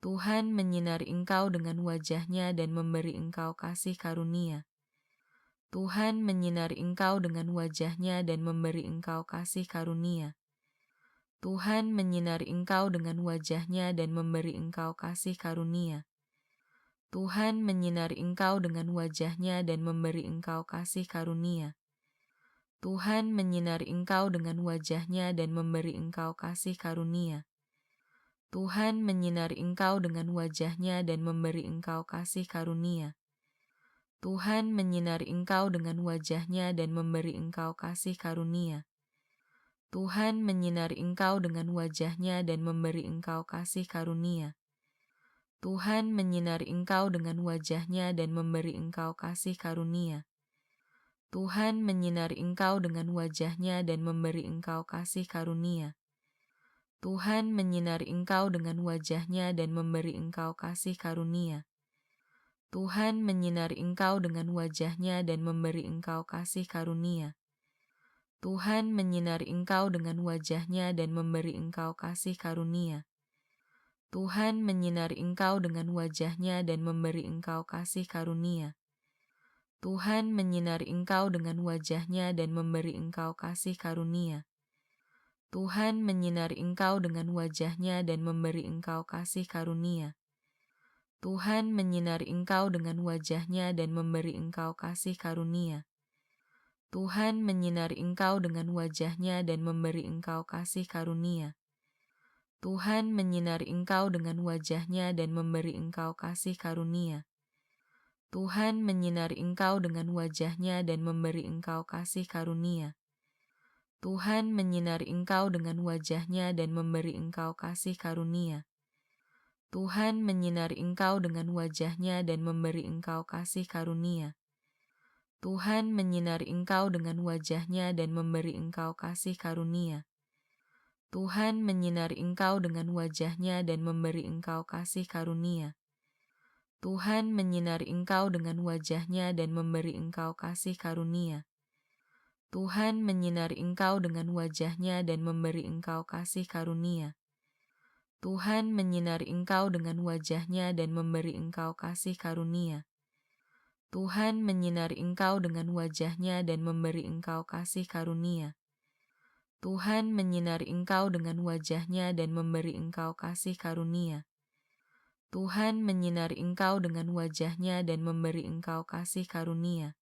Tuhan menyinari engkau dengan wajah-Nya dan memberi engkau kasih karunia. Tuhan menyinari engkau dengan wajah-Nya dan memberi engkau kasih karunia. Tuhan menyinari engkau dengan wajah-Nya dan memberi engkau kasih karunia. Tuhan menyinari engkau dengan wajah-Nya dan memberi engkau kasih karunia. Tuhan menyinari engkau dengan wajah-Nya dan memberi engkau kasih karunia. Tuhan menyinari engkau dengan wajah-Nya dan memberi engkau kasih karunia. Tuhan menyinari engkau dengan wajah-Nya dan memberi engkau kasih karunia. Tuhan menyinari engkau dengan wajah-Nya dan memberi engkau kasih karunia. Tuhan menyinari engkau dengan wajah-Nya dan memberi engkau kasih karunia. Tuhan menyinari engkau dengan wajah-Nya dan memberi engkau kasih karunia. Tuhan menyinari engkau dengan wajah-Nya dan memberi engkau kasih karunia. Tuhan menyinari engkau dengan wajah-Nya dan memberi engkau kasih karunia. Tuhan menyinari engkau dengan wajah-Nya dan memberi engkau kasih karunia. Tuhan menyinari engkau dengan wajah-Nya dan memberi engkau kasih karunia. Tuhan menyinari engkau dengan wajah-Nya dan memberi engkau kasih karunia. Tuhan menyinari engkau dengan wajah-Nya dan memberi engkau kasih karunia. Tuhan menyinari engkau dengan wajah-Nya dan memberi engkau kasih karunia. Tuhan menyinari engkau dengan wajah-Nya dan memberi engkau kasih karunia. Tuhan menyinari engkau dengan wajah-Nya dan memberi engkau kasih karunia. Tuhan menyinari engkau dengan wajah-Nya dan memberi engkau kasih karunia. Tuhan menyinari engkau dengan wajah-Nya dan memberi engkau kasih karunia. Tuhan menyinari engkau dengan wajah-Nya dan memberi engkau kasih karunia. Tuhan menyinari engkau dengan wajah-Nya dan memberi engkau kasih karunia. Tuhan menyinari engkau dengan wajah-Nya dan memberi engkau kasih karunia. Tuhan menyinari engkau dengan wajah-Nya dan memberi engkau kasih karunia. Tuhan menyinari engkau dengan wajah-Nya dan memberi engkau kasih karunia. Tuhan menyinari engkau dengan wajah-Nya dan memberi engkau kasih karunia. Tuhan menyinari engkau dengan wajah-Nya dan memberi engkau kasih karunia. Tuhan menyinari engkau dengan wajah-Nya dan memberi engkau kasih karunia. Tuhan menyinari engkau dengan wajah-Nya dan memberi engkau kasih karunia. Tuhan menyinari engkau dengan wajah-Nya dan memberi engkau kasih karunia.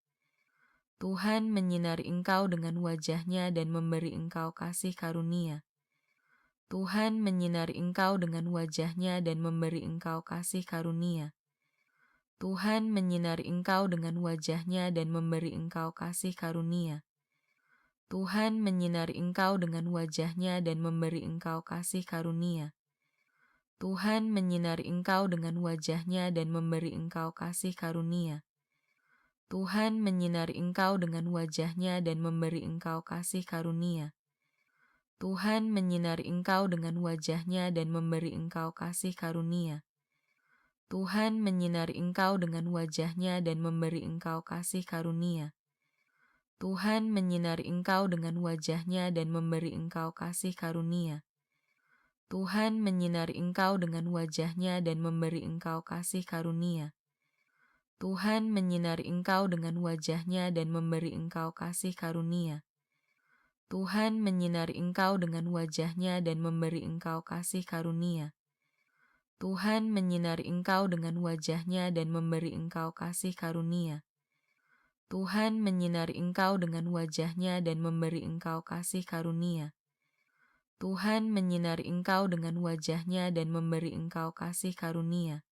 Tuhan menyinari engkau dengan wajah-Nya dan memberi engkau kasih karunia. Tuhan menyinari engkau dengan wajah-Nya dan memberi engkau kasih karunia. Tuhan menyinari engkau dengan wajah-Nya dan memberi engkau kasih karunia. Tuhan menyinari engkau dengan wajah-Nya dan memberi engkau kasih karunia. Tuhan menyinari engkau dengan wajah-Nya dan memberi engkau kasih karunia. Tuhan menyinari engkau dengan wajah-Nya dan memberi engkau kasih karunia. Tuhan menyinari engkau dengan wajah-Nya dan memberi engkau kasih karunia. Tuhan menyinari engkau dengan wajah-Nya dan memberi engkau kasih karunia. Tuhan menyinari engkau dengan wajah-Nya dan memberi engkau kasih karunia. Tuhan menyinari engkau dengan wajah-Nya dan memberi engkau kasih karunia. Tuhan menyinari engkau dengan wajah-Nya dan memberi engkau kasih karunia. Tuhan menyinari engkau dengan wajah-Nya dan memberi engkau kasih karunia. Tuhan menyinari engkau dengan wajah-Nya dan memberi engkau kasih karunia. Tuhan menyinari engkau dengan wajah-Nya dan memberi engkau kasih karunia.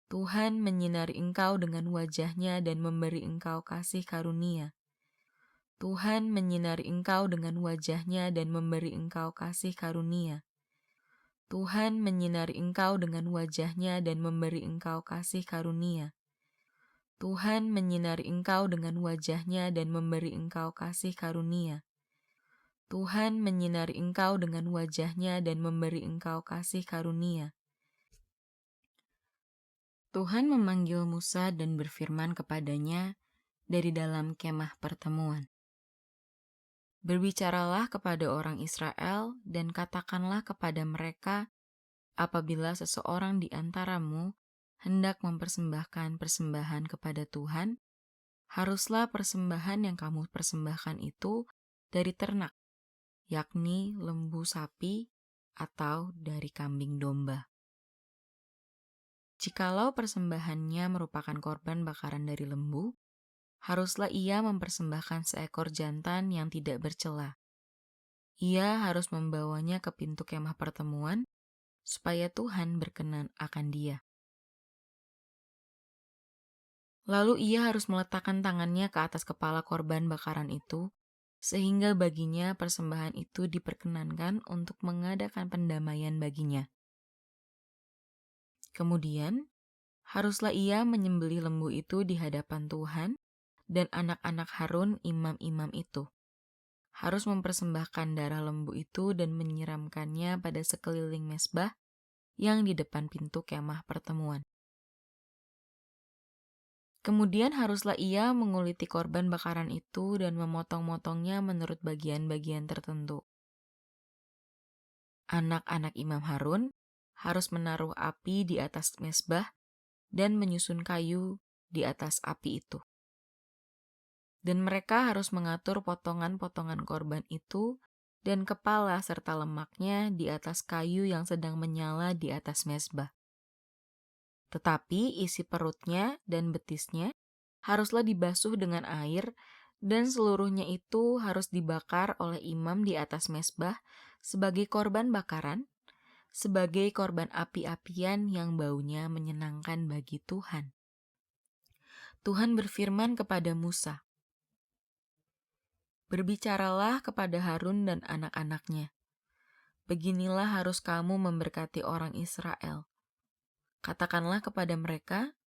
Tuhan menyinari engkau dengan wajah-Nya dan memberi engkau kasih karunia. Tuhan menyinari engkau dengan wajah-Nya dan memberi engkau kasih karunia. Tuhan menyinari engkau dengan wajah-Nya dan memberi engkau kasih karunia. Tuhan menyinari engkau dengan wajah-Nya dan memberi engkau kasih karunia. Tuhan menyinari engkau dengan wajah-Nya dan memberi engkau kasih karunia. Tuhan memanggil Musa dan berfirman kepadanya dari dalam kemah pertemuan. Berbicaralah kepada orang Israel dan katakanlah kepada mereka Apabila seseorang di antaramu hendak mempersembahkan persembahan kepada Tuhan, haruslah persembahan yang kamu persembahkan itu dari ternak, yakni lembu sapi atau dari kambing domba. Jikalau persembahannya merupakan korban bakaran dari lembu, haruslah ia mempersembahkan seekor jantan yang tidak bercela. Ia harus membawanya ke pintu kemah pertemuan, supaya Tuhan berkenan akan dia. Lalu ia harus meletakkan tangannya ke atas kepala korban bakaran itu, sehingga baginya persembahan itu diperkenankan untuk mengadakan pendamaian baginya. Kemudian, haruslah ia menyembelih lembu itu di hadapan Tuhan, dan anak-anak Harun imam-imam itu harus mempersembahkan darah lembu itu dan menyiramkannya pada sekeliling mezbah yang di depan pintu kemah pertemuan. Kemudian haruslah ia menguliti korban bakaran itu dan memotong-motongnya menurut bagian-bagian tertentu. Anak-anak Imam Harun harus menaruh api di atas mezbah dan menyusun kayu di atas api itu. Dan mereka harus mengatur potongan-potongan korban itu dan kepala serta lemaknya di atas kayu yang sedang menyala di atas mezbah. Tetapi isi perutnya dan betisnya haruslah dibasuh dengan air, dan seluruhnya itu harus dibakar oleh imam di atas mezbah sebagai korban bakaran, sebagai korban api-apian yang baunya menyenangkan bagi Tuhan. Tuhan berfirman kepada Musa, "Berbicaralah kepada Harun dan anak-anaknya. Beginilah harus kamu memberkati orang Israel. Katakanlah kepada mereka,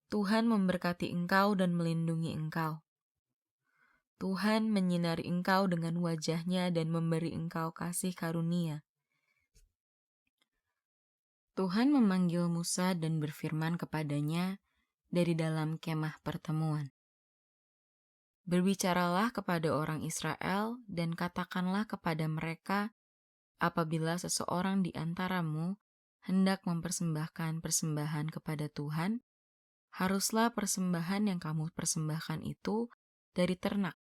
Tuhan memberkati engkau dan melindungi engkau. Tuhan menyinari engkau dengan wajah-Nya dan memberi engkau kasih karunia." Tuhan memanggil Musa dan berfirman kepadanya dari dalam kemah pertemuan. "Berbicaralah kepada orang Israel dan katakanlah kepada mereka, apabila seseorang di antaramu hendak mempersembahkan persembahan kepada Tuhan, haruslah persembahan yang kamu persembahkan itu dari ternak,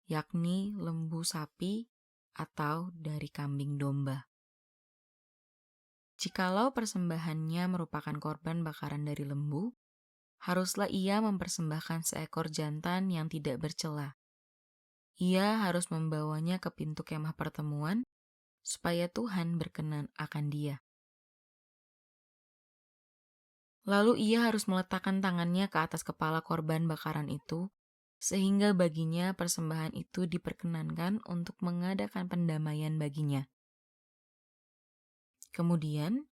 yakni lembu sapi atau dari kambing domba. Jikalau persembahannya merupakan korban bakaran dari lembu, haruslah ia mempersembahkan seekor jantan yang tidak bercela. Ia harus membawanya ke pintu kemah pertemuan, supaya Tuhan berkenan akan dia. Lalu ia harus meletakkan tangannya ke atas kepala korban bakaran itu, sehingga baginya persembahan itu diperkenankan untuk mengadakan pendamaian baginya. Kemudian,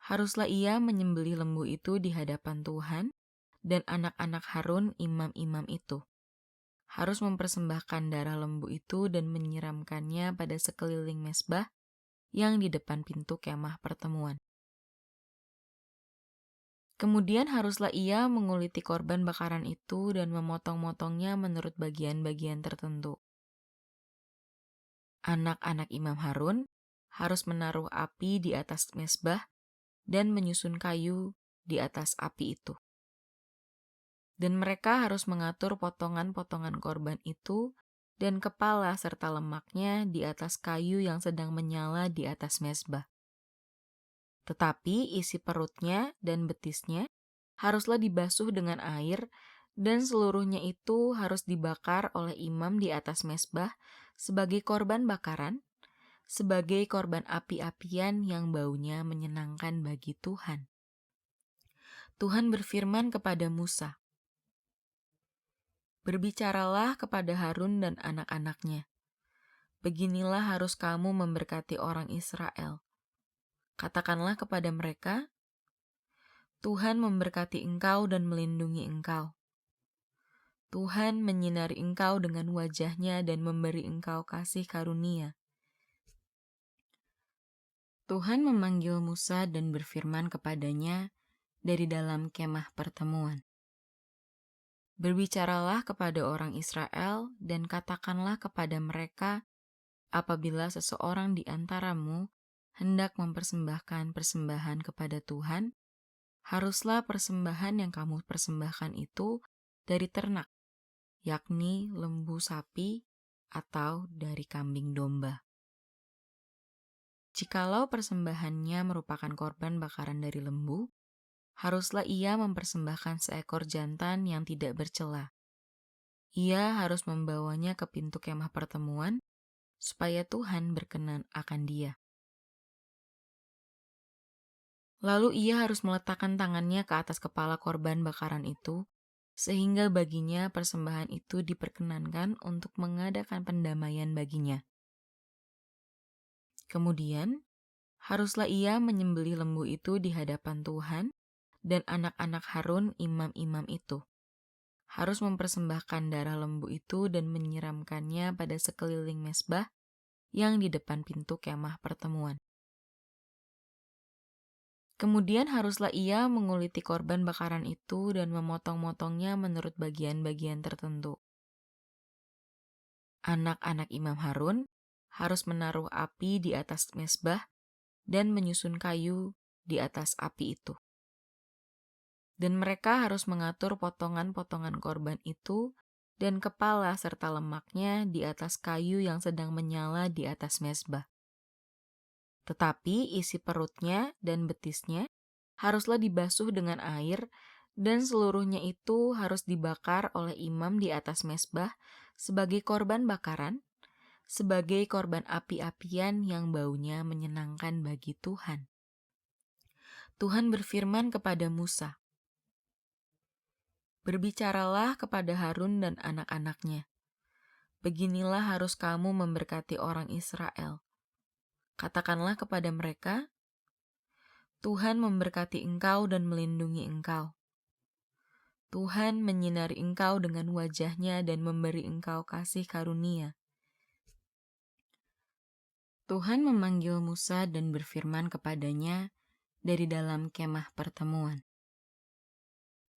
haruslah ia menyembelih lembu itu di hadapan Tuhan, dan anak-anak Harun imam-imam itu harus mempersembahkan darah lembu itu dan menyiramkannya pada sekeliling mezbah yang di depan pintu kemah pertemuan. Kemudian haruslah ia menguliti korban bakaran itu dan memotong-motongnya menurut bagian-bagian tertentu. Anak-anak Imam Harun harus menaruh api di atas mezbah dan menyusun kayu di atas api itu. Dan mereka harus mengatur potongan-potongan korban itu dan kepala serta lemaknya di atas kayu yang sedang menyala di atas mezbah. Tetapi isi perutnya dan betisnya haruslah dibasuh dengan air, dan seluruhnya itu harus dibakar oleh imam di atas mezbah sebagai korban bakaran, sebagai korban api-apian yang baunya menyenangkan bagi Tuhan. Tuhan berfirman kepada Musa, "Berbicaralah kepada Harun dan anak-anaknya. Beginilah harus kamu memberkati orang Israel. Katakanlah kepada mereka, Tuhan memberkati engkau dan melindungi engkau. Tuhan menyinari engkau dengan wajah-Nya dan memberi engkau kasih karunia." Tuhan memanggil Musa dan berfirman kepadanya dari dalam kemah pertemuan. "Berbicaralah kepada orang Israel dan katakanlah kepada mereka, apabila seseorang di antaramu hendak mempersembahkan persembahan kepada Tuhan, haruslah persembahan yang kamu persembahkan itu dari ternak, yakni lembu sapi atau dari kambing domba. Jikalau persembahannya merupakan korban bakaran dari lembu, haruslah ia mempersembahkan seekor jantan yang tidak bercela. Ia harus membawanya ke pintu kemah pertemuan, supaya Tuhan berkenan akan dia. Lalu ia harus meletakkan tangannya ke atas kepala korban bakaran itu, sehingga baginya persembahan itu diperkenankan untuk mengadakan pendamaian baginya. Kemudian, haruslah ia menyembelih lembu itu di hadapan Tuhan, dan anak-anak Harun imam-imam itu harus mempersembahkan darah lembu itu dan menyiramkannya pada sekeliling mezbah yang di depan pintu kemah pertemuan. Kemudian haruslah ia menguliti korban bakaran itu dan memotong-motongnya menurut bagian-bagian tertentu. Anak-anak Imam Harun harus menaruh api di atas mezbah dan menyusun kayu di atas api itu. Dan mereka harus mengatur potongan-potongan korban itu dan kepala serta lemaknya di atas kayu yang sedang menyala di atas mezbah. Tetapi isi perutnya dan betisnya haruslah dibasuh dengan air, dan seluruhnya itu harus dibakar oleh imam di atas mezbah sebagai korban bakaran, sebagai korban api-apian yang baunya menyenangkan bagi Tuhan. Tuhan berfirman kepada Musa, "Berbicaralah kepada Harun dan anak-anaknya. Beginilah harus kamu memberkati orang Israel. Katakanlah kepada mereka, Tuhan memberkati engkau dan melindungi engkau. Tuhan menyinari engkau dengan wajah-Nya dan memberi engkau kasih karunia." Tuhan memanggil Musa dan berfirman kepadanya dari dalam kemah pertemuan.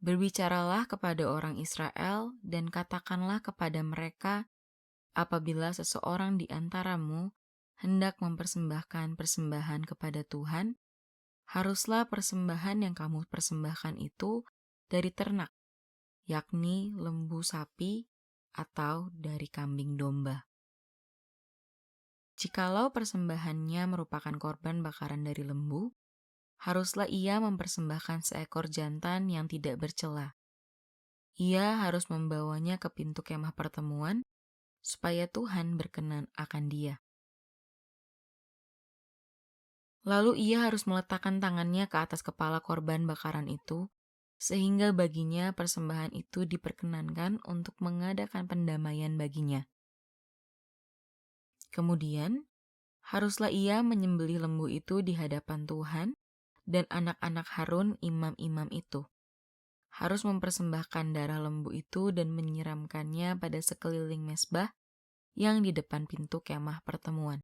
"Berbicaralah kepada orang Israel dan katakanlah kepada mereka, apabila seseorang di antaramu hendak mempersembahkan persembahan kepada Tuhan, haruslah persembahan yang kamu persembahkan itu dari ternak, yakni lembu sapi atau dari kambing domba. Jikalau persembahannya merupakan korban bakaran dari lembu, haruslah ia mempersembahkan seekor jantan yang tidak bercela. Ia harus membawanya ke pintu kemah pertemuan, supaya Tuhan berkenan akan dia. Lalu ia harus meletakkan tangannya ke atas kepala korban bakaran itu, sehingga baginya persembahan itu diperkenankan untuk mengadakan pendamaian baginya. Kemudian, haruslah ia menyembelih lembu itu di hadapan Tuhan, dan anak-anak Harun imam-imam itu harus mempersembahkan darah lembu itu dan menyiramkannya pada sekeliling mezbah yang di depan pintu kemah pertemuan.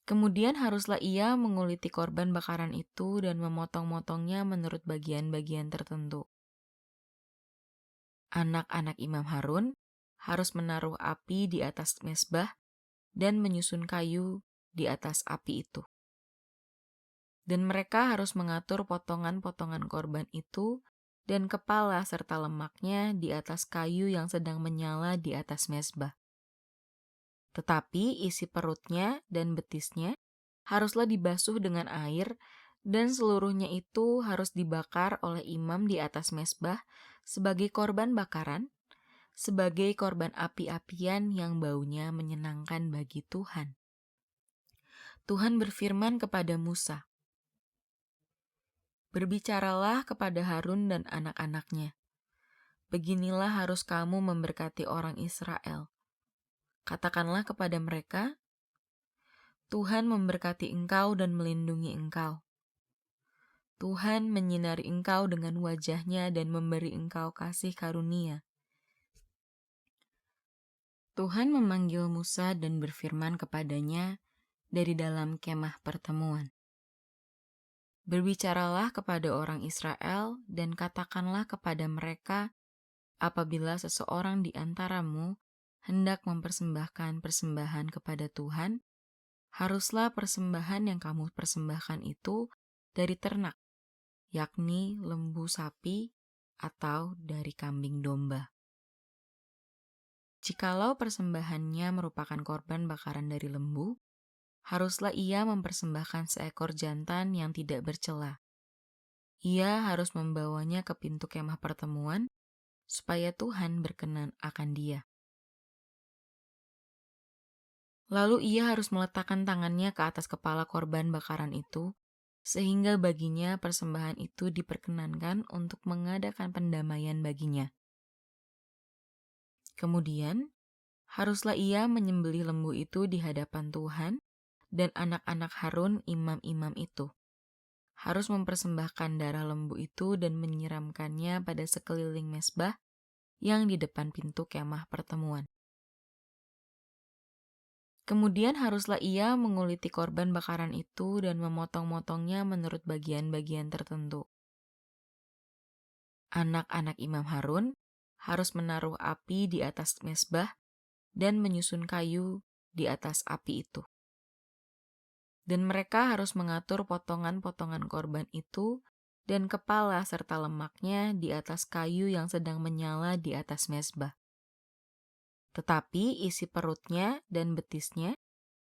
Kemudian haruslah ia menguliti korban bakaran itu dan memotong-motongnya menurut bagian-bagian tertentu. Anak-anak Imam Harun harus menaruh api di atas mezbah dan menyusun kayu di atas api itu. Dan mereka harus mengatur potongan-potongan korban itu dan kepala serta lemaknya di atas kayu yang sedang menyala di atas mezbah. Tetapi isi perutnya dan betisnya haruslah dibasuh dengan air, dan seluruhnya itu harus dibakar oleh imam di atas mezbah sebagai korban bakaran, sebagai korban api-apian yang baunya menyenangkan bagi Tuhan. Tuhan berfirman kepada Musa, "Berbicaralah kepada Harun dan anak-anaknya. Beginilah harus kamu memberkati orang Israel. Katakanlah kepada mereka, Tuhan memberkati engkau dan melindungi engkau. Tuhan menyinari engkau dengan wajah-Nya dan memberi engkau kasih karunia." Tuhan memanggil Musa dan berfirman kepadanya dari dalam kemah pertemuan. "Berbicaralah kepada orang Israel dan katakanlah kepada mereka, apabila seseorang di antaramu hendak mempersembahkan persembahan kepada Tuhan, Haruslah persembahan yang kamu persembahkan itu dari ternak, yakni lembu sapi atau dari kambing domba. Jikalau persembahannya merupakan korban bakaran dari lembu, haruslah ia mempersembahkan seekor jantan yang tidak bercela. Ia harus membawanya ke pintu kemah pertemuan, supaya Tuhan berkenan akan dia. Lalu ia harus meletakkan tangannya ke atas kepala korban bakaran itu, sehingga baginya persembahan itu diperkenankan untuk mengadakan pendamaian baginya. Kemudian, haruslah ia menyembelih lembu itu di hadapan Tuhan, dan anak-anak Harun imam-imam itu harus mempersembahkan darah lembu itu dan menyiramkannya pada sekeliling mezbah yang di depan pintu kemah pertemuan. Kemudian haruslah ia menguliti korban bakaran itu dan memotong-motongnya menurut bagian-bagian tertentu. Anak-anak Imam Harun harus menaruh api di atas mezbah dan menyusun kayu di atas api itu. Dan mereka harus mengatur potongan-potongan korban itu dan kepala serta lemaknya di atas kayu yang sedang menyala di atas mezbah. Tetapi isi perutnya dan betisnya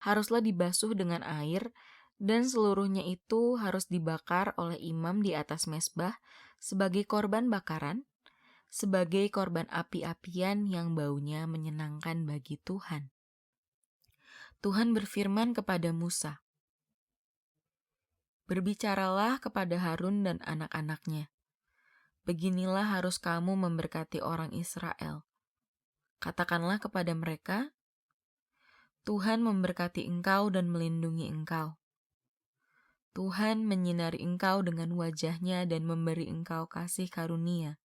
haruslah dibasuh dengan air, dan seluruhnya itu harus dibakar oleh imam di atas mezbah sebagai korban bakaran, sebagai korban api-apian yang baunya menyenangkan bagi Tuhan. Tuhan berfirman kepada Musa, "Berbicaralah kepada Harun dan anak-anaknya. Beginilah harus kamu memberkati orang Israel. Katakanlah kepada mereka, Tuhan memberkati engkau dan melindungi engkau. Tuhan menyinari engkau dengan wajah-Nya dan memberi engkau kasih karunia.